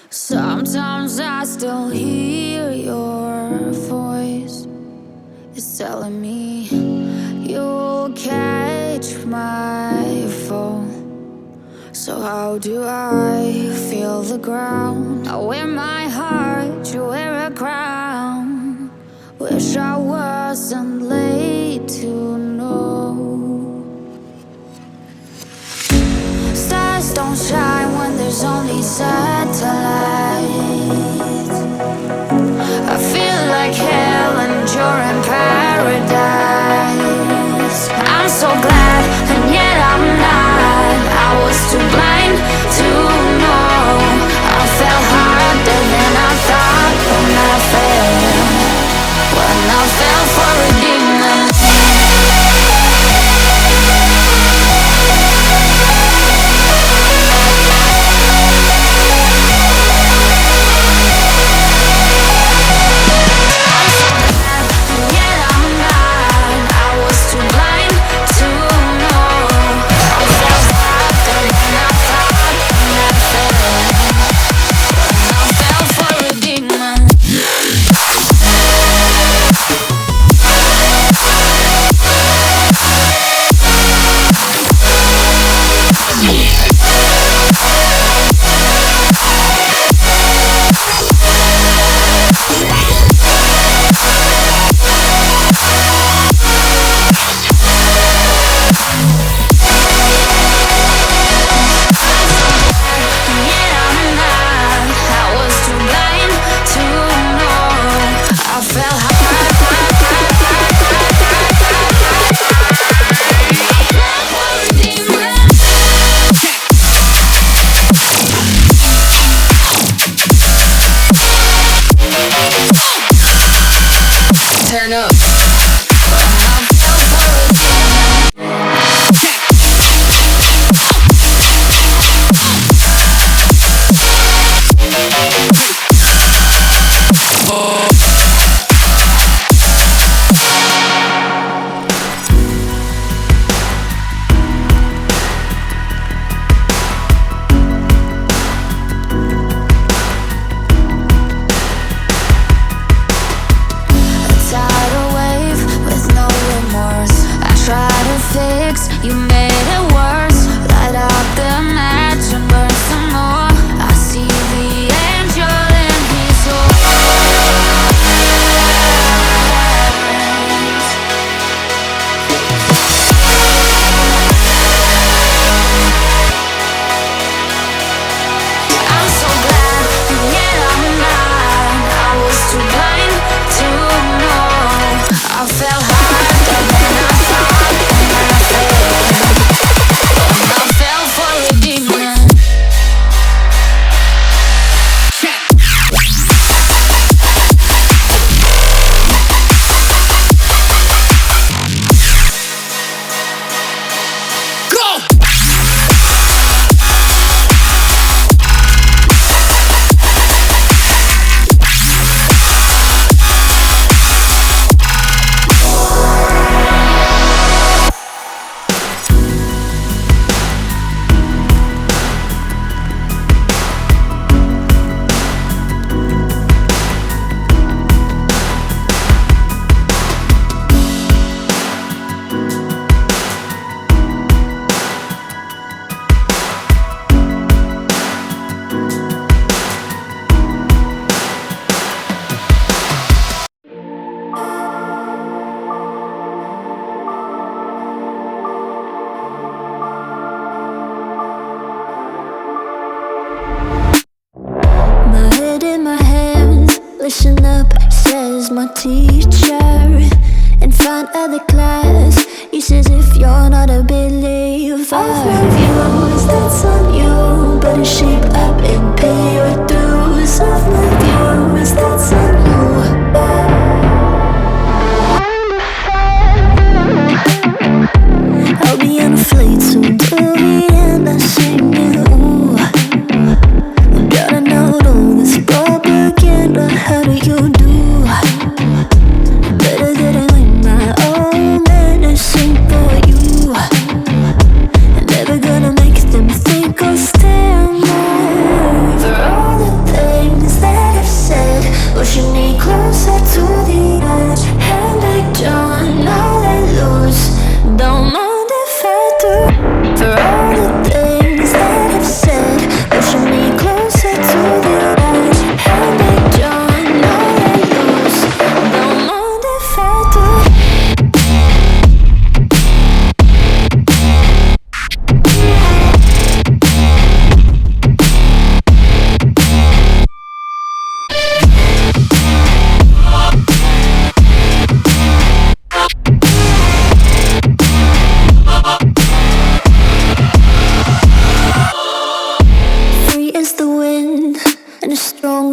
Sometimes I still hear your voice. It's telling me you'll catch my fall. So how do I feel the ground? I wear my heart, you wear a crown. Wish I wasn't late to know. Stars don't shine when there's only satellites. I feel like hell and you're in paradise. I'm so glad and yet I'm not. I was too blind to know. I fell harder than I thought when I fell for a demon. Turn up. You made it worse. Light up the match and burn some more. I see the angel and he's I'm so glad, and yet I'm not. I was too blind to know. I fell harder than I thought when I fell for a demon. Listen up, says my teacher. In front of the class, he says if you're not a believer, of my views, that's on you. Better shape up and pay your dues. Of my views, that's on you. I'll be on a flight soon to Vienna singing. Ooh, gotta know all this propaganda. How do you do? Better that I learn my own medicine for you. I'm never gonna make them think I'll stand there.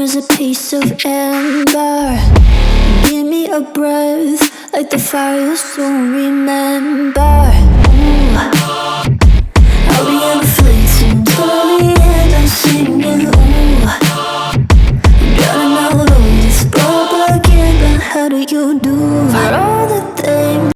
as a piece of amber. Give me a breath, like the fire you'll soon remember. Ooh. I'll be on a flight soon, till the end I'm singing. Ooh. Drowning all over this propaganda. How do you do for all the things